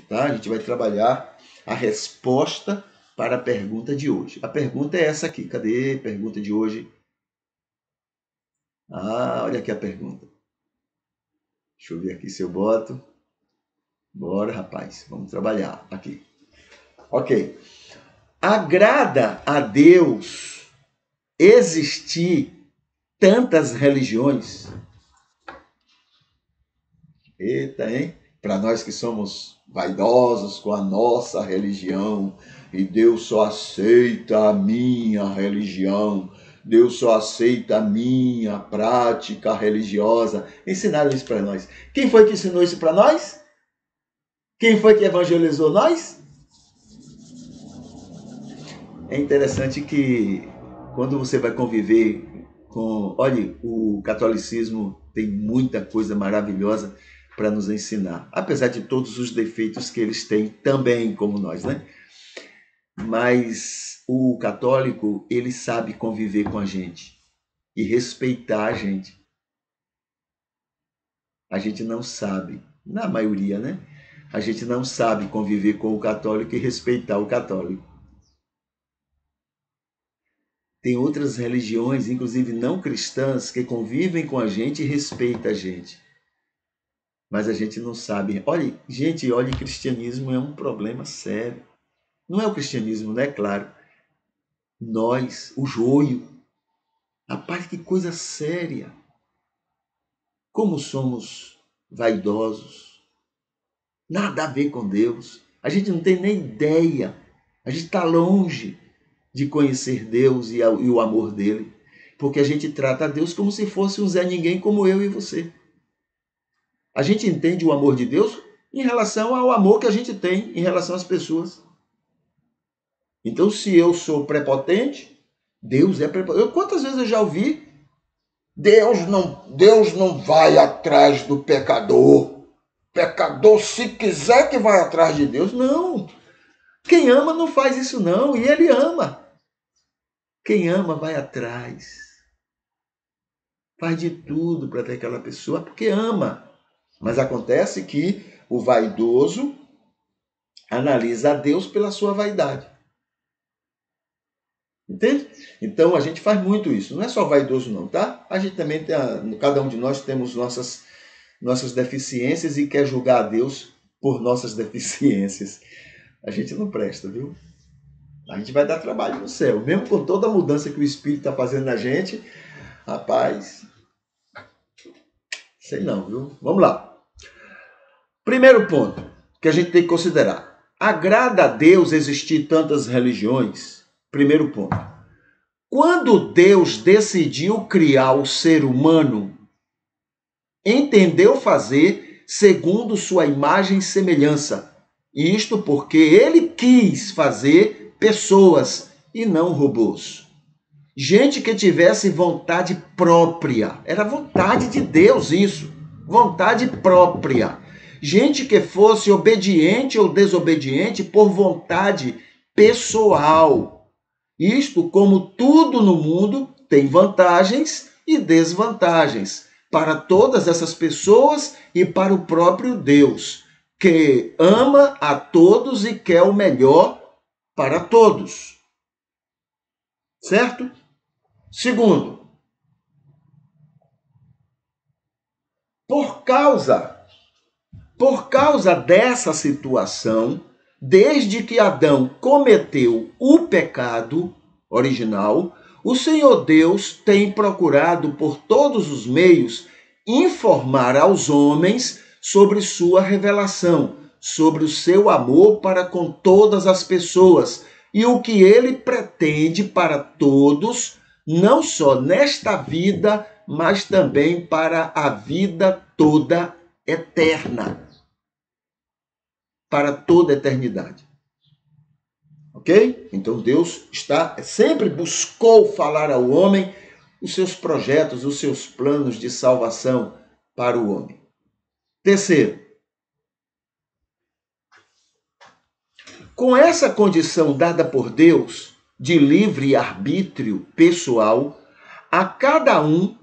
tá? A gente vai trabalhar a resposta para a pergunta de hoje. A pergunta é essa aqui. Cadê a pergunta de hoje? Ah, olha aqui a pergunta. Deixa eu ver aqui se eu boto. Bora, rapaz. Vamos trabalhar aqui. Ok. Agrada a Deus existir tantas religiões? Eita, hein? Para nós que somos vaidosos com a nossa religião, e Deus só aceita a minha religião, Deus só aceita a minha prática religiosa. Ensinaram isso para nós. Quem foi que ensinou isso para nós? Quem foi que evangelizou nós? É interessante que quando você vai conviver com... Olha, o catolicismo tem muita coisa maravilhosa para nos ensinar, apesar de todos os defeitos que eles têm também, como nós, né? Mas o católico, ele sabe conviver com a gente e respeitar a gente. A gente não sabe, na maioria, né? A gente não sabe conviver com o católico e respeitar o católico. Tem outras religiões, inclusive não cristãs, que convivem com a gente e respeitam a gente. Mas a gente não sabe. Olha, gente, olha, cristianismo é um problema sério. Não é o cristianismo, né? Claro. Nós, o joio. Rapaz, que coisa séria. Como somos vaidosos. Nada a ver com Deus. A gente não tem nem ideia. A gente está longe de conhecer Deus e o amor dele. Porque a gente trata a Deus como se fosse um Zé Ninguém como eu e você. A gente entende o amor de Deus em relação ao amor que a gente tem em relação às pessoas. Então, se eu sou prepotente, Deus é prepotente. Quantas vezes eu já ouvi? Deus não vai atrás do pecador. Pecador, se quiser que vai atrás de Deus. Não. Quem ama não faz isso não. E ele ama. Quem ama vai atrás. Faz de tudo para ter aquela pessoa porque ama. Mas acontece que o vaidoso analisa a Deus pela sua vaidade. Entende? Então a gente faz muito isso. Não é só vaidoso não, tá? A gente também tem, cada um de nós temos nossas deficiências e quer julgar a Deus por nossas deficiências. A gente não presta, viu? A gente vai dar trabalho no céu. Mesmo com toda a mudança que o Espírito está fazendo na gente, rapaz, sei não, viu? Vamos lá. Primeiro ponto que a gente tem que considerar. Agrada a Deus existir tantas religiões? Primeiro ponto. Quando Deus decidiu criar o ser humano, entendeu fazer segundo sua imagem e semelhança. Isto porque ele quis fazer pessoas e não robôs. Gente que tivesse vontade própria. Era vontade de Deus isso. Vontade própria. Gente que fosse obediente ou desobediente por vontade pessoal. Isto, como tudo no mundo, tem vantagens e desvantagens para todas essas pessoas e para o próprio Deus, que ama a todos e quer o melhor para todos. Certo? Segundo, por causa dessa situação, desde que Adão cometeu o pecado original, o Senhor Deus tem procurado por todos os meios informar aos homens sobre sua revelação, sobre o seu amor para com todas as pessoas e o que ele pretende para todos, não só nesta vida, mas também para a vida toda eterna. Para toda a eternidade. Ok? Então Deus sempre buscou falar ao homem os seus projetos, os seus planos de salvação para o homem. Terceiro, com essa condição dada por Deus de livre arbítrio pessoal, a cada um,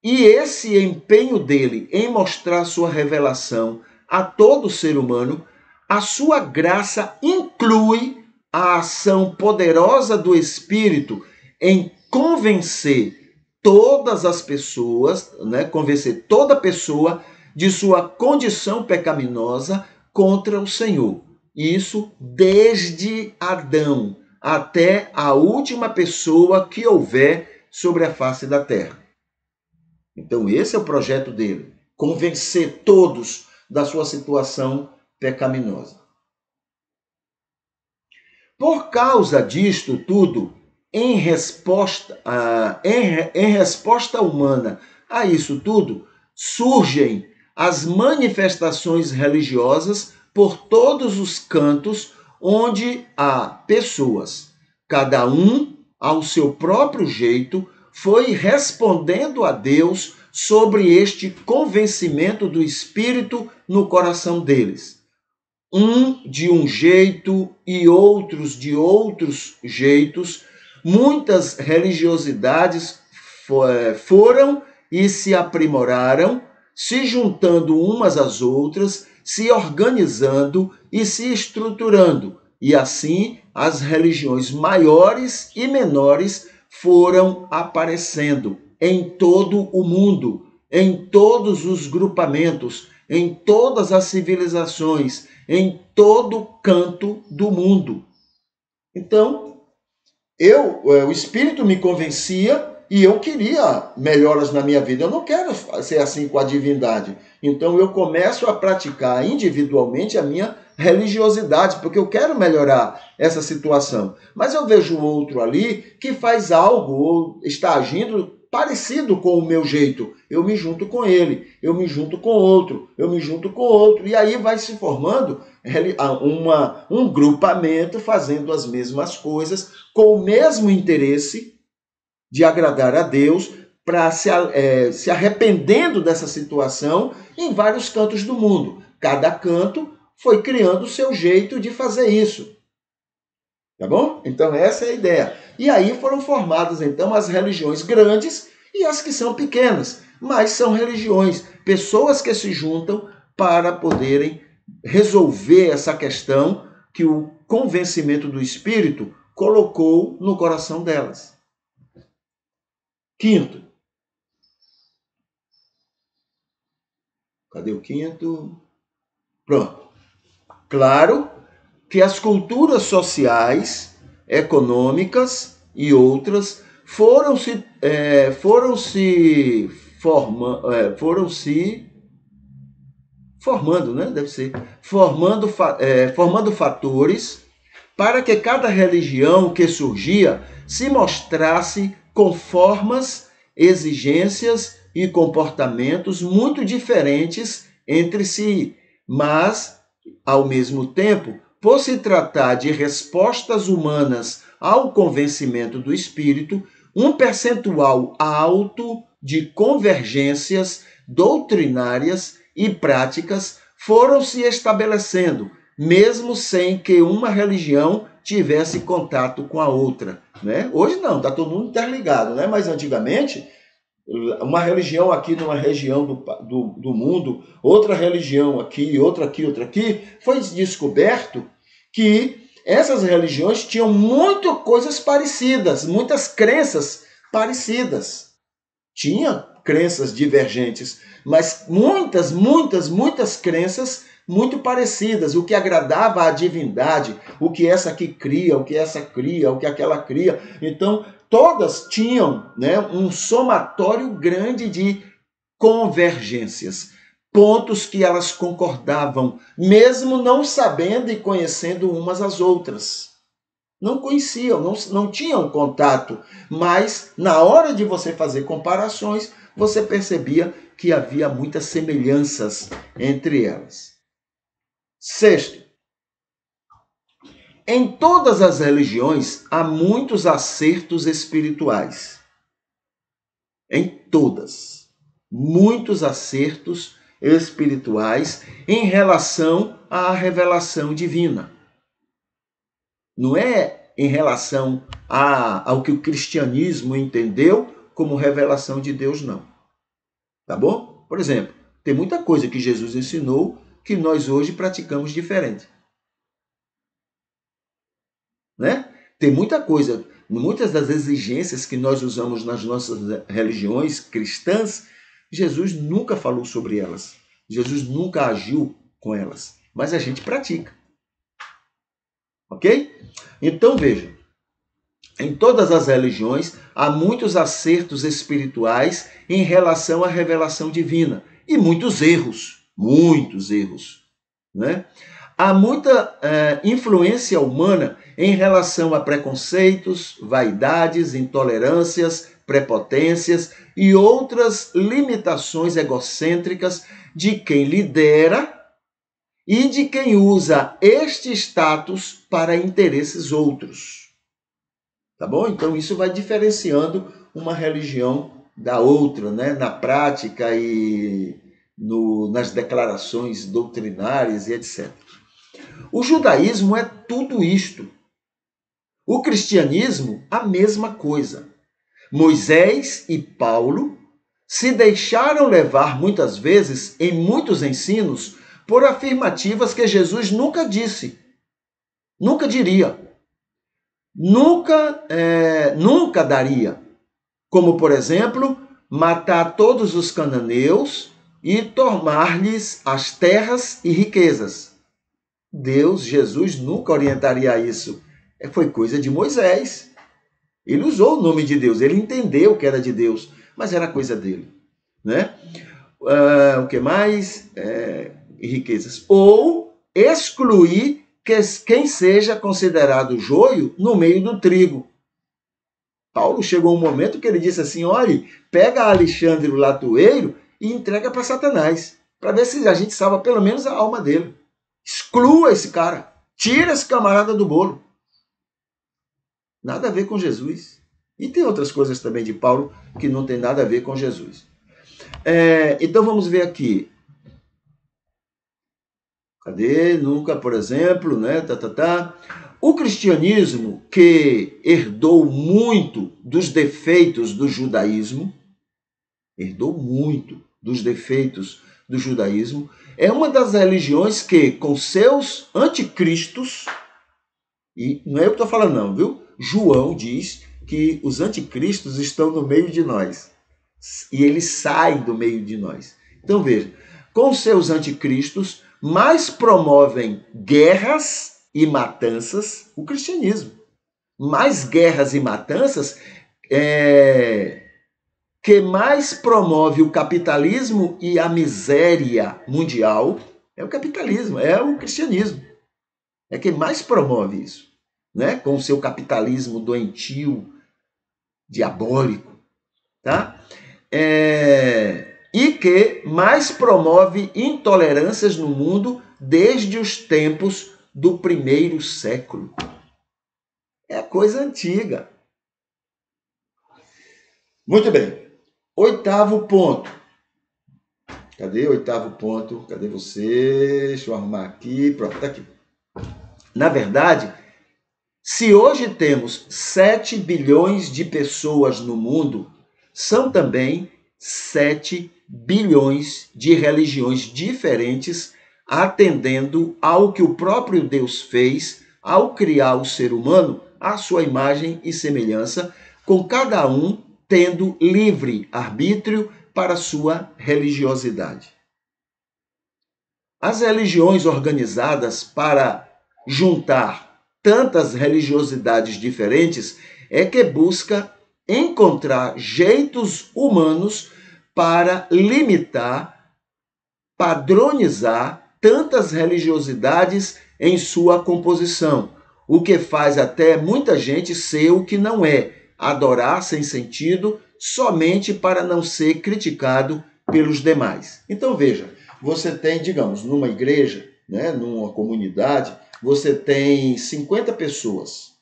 e esse empenho dele em mostrar sua revelação a todo ser humano, A sua graça inclui a ação poderosa do Espírito em convencer todas as pessoas, né, convencer toda pessoa de sua condição pecaminosa contra o Senhor. Isso desde Adão até a última pessoa que houver sobre a face da terra. Então esse é o projeto dele, convencer todos da sua situação pecaminosa. Por causa disto tudo, em resposta humana a isso tudo, surgem as manifestações religiosas por todos os cantos onde há pessoas. Cada um, ao seu próprio jeito, foi respondendo a Deus sobre este convencimento do Espírito no coração deles. Um de um jeito e outros de outros jeitos. Muitas religiosidades foram e se aprimoraram, se juntando umas às outras, se organizando e se estruturando. E assim as religiões maiores e menores foram aparecendo em todo o mundo, em todos os grupamentos, em todas as civilizações, em todo canto do mundo. Então, o Espírito me convencia e eu queria melhoras na minha vida. Eu não quero ser assim com a divindade. Então, eu começo a praticar individualmente a minha religiosidade, porque eu quero melhorar essa situação. Mas eu vejo outro ali que faz algo ou está agindo parecido com o meu jeito. Eu me junto com ele, eu me junto com outro, eu me junto com outro. E aí vai se formando um grupamento fazendo as mesmas coisas, com o mesmo interesse de agradar a Deus, para se arrependendo dessa situação em vários cantos do mundo. Cada canto foi criando o seu jeito de fazer isso. Tá bom? Então essa é a ideia. E aí foram formadas então as religiões grandes e as que são pequenas, mas são religiões, pessoas que se juntam para poderem resolver essa questão que o convencimento do Espírito colocou no coração delas. Quinto. Cadê o quinto? Pronto. Claro que as culturas sociais, econômicas e outras foram se formando, né? Deve ser formando fatores para que cada religião que surgia se mostrasse com formas, exigências e comportamentos muito diferentes entre si, mas, ao mesmo tempo, por se tratar de respostas humanas ao convencimento do Espírito, um percentual alto de convergências doutrinárias e práticas foram se estabelecendo, mesmo sem que uma religião tivesse contato com a outra. Né? Hoje não, está todo mundo interligado, né? Mas antigamente, uma religião aqui numa região do mundo, outra religião aqui, outra aqui, foi descoberto que essas religiões tinham muitas coisas parecidas, muitas crenças parecidas. Tinha crenças divergentes, mas muitas crenças muito parecidas, o que agradava à divindade, o que essa aqui cria, o que essa cria, o que aquela cria. Então, todas tinham, né, um somatório grande de convergências, pontos que elas concordavam, mesmo não sabendo e conhecendo umas às outras. Não conheciam, não tinham contato, mas na hora de você fazer comparações, você percebia que havia muitas semelhanças entre elas. Sexto, em todas as religiões há muitos acertos espirituais. Em todas. Muitos acertos espirituais em relação à revelação divina. Não é em relação ao que o cristianismo entendeu como revelação de Deus, não. Tá bom? Por exemplo, tem muita coisa que Jesus ensinou que nós hoje praticamos diferente. né? Tem muita coisa, muitas das exigências que nós usamos nas nossas religiões cristãs, Jesus nunca falou sobre elas. Jesus nunca agiu com elas, mas a gente pratica. Ok? Então veja, em todas as religiões há muitos acertos espirituais em relação à revelação divina e muitos erros, né? Há muita influência humana em relação a preconceitos, vaidades, intolerâncias, prepotências e outras limitações egocêntricas de quem lidera e de quem usa este status para interesses outros. Tá bom? Então isso vai diferenciando uma religião da outra, né? Na prática e nas declarações doutrinárias e etc. O judaísmo é tudo isto. O cristianismo, a mesma coisa. Moisés e Paulo se deixaram levar muitas vezes, em muitos ensinos, por afirmativas que Jesus nunca disse, nunca diria, nunca daria. Como, por exemplo, matar todos os cananeus e tomar-lhes as terras e riquezas. Jesus nunca orientaria isso. Foi coisa de Moisés. Ele usou o nome de Deus, ele entendeu que era de Deus, mas era coisa dele, né? O que mais? Riquezas. Ou excluir quem seja considerado joio no meio do trigo. Paulo chegou um momento que ele disse assim, olhe, pega Alexandre o latoeiro e entrega para Satanás, para ver se a gente salva pelo menos a alma dele. Exclua esse cara. Tira esse camarada do bolo. Nada a ver com Jesus. E tem outras coisas também de Paulo que não tem nada a ver com Jesus. Então vamos ver aqui. Cadê? Nunca, por exemplo, né? O cristianismo, que herdou muito dos defeitos do judaísmo, é uma das religiões que, com seus anticristos, e não é eu que estou falando não, viu? João diz que os anticristos estão no meio de nós. E eles saem do meio de nós. Então veja, com seus anticristos, mais promovem guerras e matanças o cristianismo. Mais guerras e matanças que mais promove o capitalismo e a miséria mundial é o capitalismo, é o cristianismo. É quem mais promove isso, né? Com o seu capitalismo doentio, diabólico, tá? E que mais promove intolerâncias no mundo desde os tempos do primeiro século. É coisa antiga. Muito bem. 8º ponto. Cadê o 8º ponto? Cadê você? Deixa eu arrumar aqui. Pronto, tá aqui. Na verdade, se hoje temos 7 bilhões de pessoas no mundo, são também 7 bilhões de religiões diferentes, atendendo ao que o próprio Deus fez ao criar o ser humano à sua imagem e semelhança, com cada um tendo livre arbítrio para sua religiosidade. As religiões organizadas para juntar tantas religiosidades diferentes é que busca encontrar jeitos humanos para limitar, padronizar tantas religiosidades em sua composição, o que faz até muita gente ser o que não é, adorar sem sentido, somente para não ser criticado pelos demais. Então veja, você tem, digamos, numa igreja, né, numa comunidade, você tem 50 pessoas.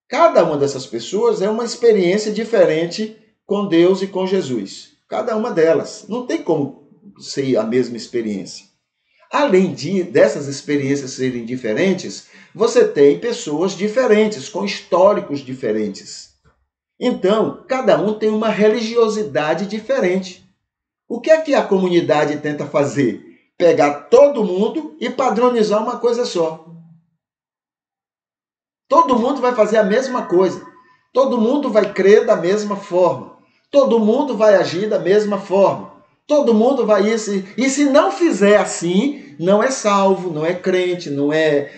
Cada uma dessas pessoas é uma experiência diferente com Deus e com Jesus. Cada uma delas. Não tem como ser a mesma experiência. Além dessas experiências serem diferentes, você tem pessoas diferentes, com históricos diferentes. Então, cada um tem uma religiosidade diferente. O que é que a comunidade tenta fazer? Pegar todo mundo e padronizar uma coisa só. Todo mundo vai fazer a mesma coisa. Todo mundo vai crer da mesma forma. Todo mundo vai agir da mesma forma. Todo mundo vai isso. E se não fizer assim, não é salvo, não é crente, não é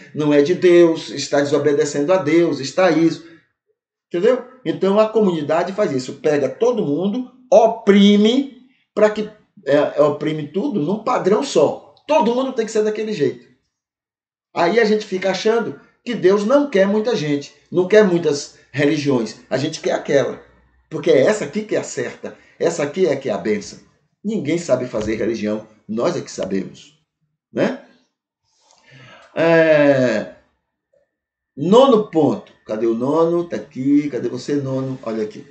de Deus, está desobedecendo a Deus, está isso. Entendeu? Então a comunidade faz isso. Pega todo mundo, oprime, para que oprime tudo num padrão só. Todo mundo tem que ser daquele jeito. Aí a gente fica achando que Deus não quer muita gente, não quer muitas religiões. A gente quer aquela. Porque é essa aqui que é a certa. Essa aqui é que é a bênção. Ninguém sabe fazer religião. Nós é que sabemos. Né? Nono ponto. Cadê o nono? Está aqui. Cadê você, nono? Olha aqui.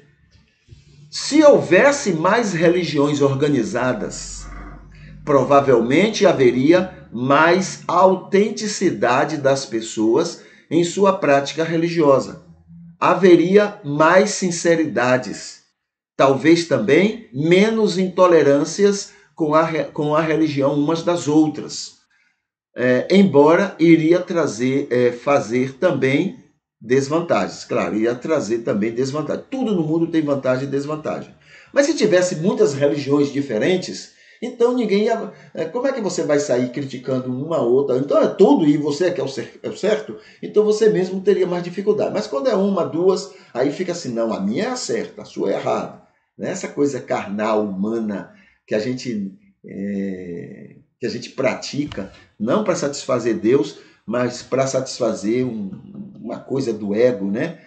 Se houvesse mais religiões organizadas, provavelmente haveria mais autenticidade das pessoas em sua prática religiosa. Haveria mais sinceridades. Talvez também menos intolerâncias com a religião umas das outras. Embora iria fazer também desvantagens. Claro, ia trazer também desvantagens. Tudo no mundo tem vantagem e desvantagem. Mas se tivesse muitas religiões diferentes, então ninguém ia... Como é que você vai sair criticando uma a outra? Então é tudo e você é que é o certo? Então você mesmo teria mais dificuldade. Mas quando é uma, duas, aí fica assim, não, a minha é a certa, a sua é errada. Essa coisa carnal, humana, que a gente pratica, não para satisfazer Deus, mas para satisfazer uma coisa do ego, né?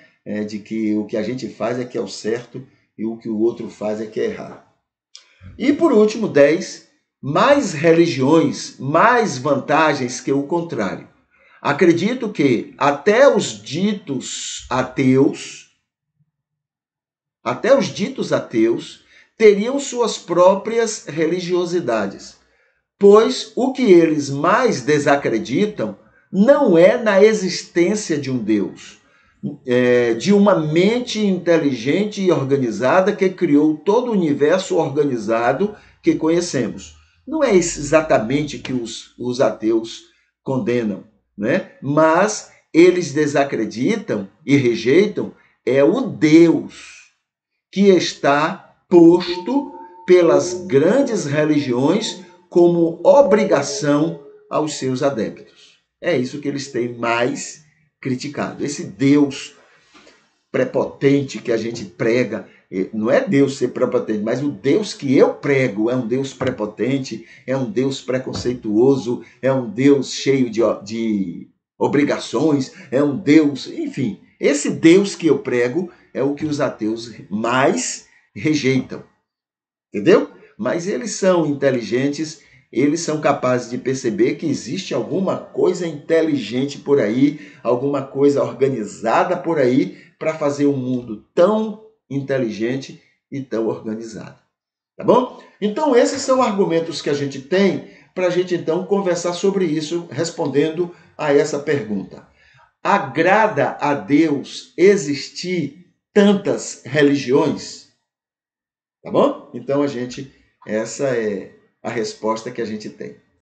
De que o que a gente faz é que é o certo e o que o outro faz é que é errado. E por último, 10, mais religiões, mais vantagens que o contrário. Acredito que até os ditos ateus teriam suas próprias religiosidades, pois o que eles mais desacreditam não é na existência de um Deus, de uma mente inteligente e organizada que criou todo o universo organizado que conhecemos. Não é exatamente que os ateus condenam, né? Mas eles desacreditam e rejeitam o Deus que está posto pelas grandes religiões como obrigação aos seus adeptos. É isso que eles têm mais criticado. Esse Deus prepotente que a gente prega, não é Deus ser prepotente, mas o Deus que eu prego é um Deus prepotente, é um Deus preconceituoso, é um Deus cheio de obrigações, é um Deus, enfim. Esse Deus que eu prego é o que os ateus mais rejeitam. Entendeu? Mas eles são inteligentes, eles são capazes de perceber que existe alguma coisa inteligente por aí, alguma coisa organizada por aí para fazer um mundo tão inteligente e tão organizado. Tá bom? Então esses são argumentos que a gente tem para a gente então conversar sobre isso, respondendo a essa pergunta. Agrada a Deus existir tantas religiões? Tá bom? Então essa é a resposta que a gente tem.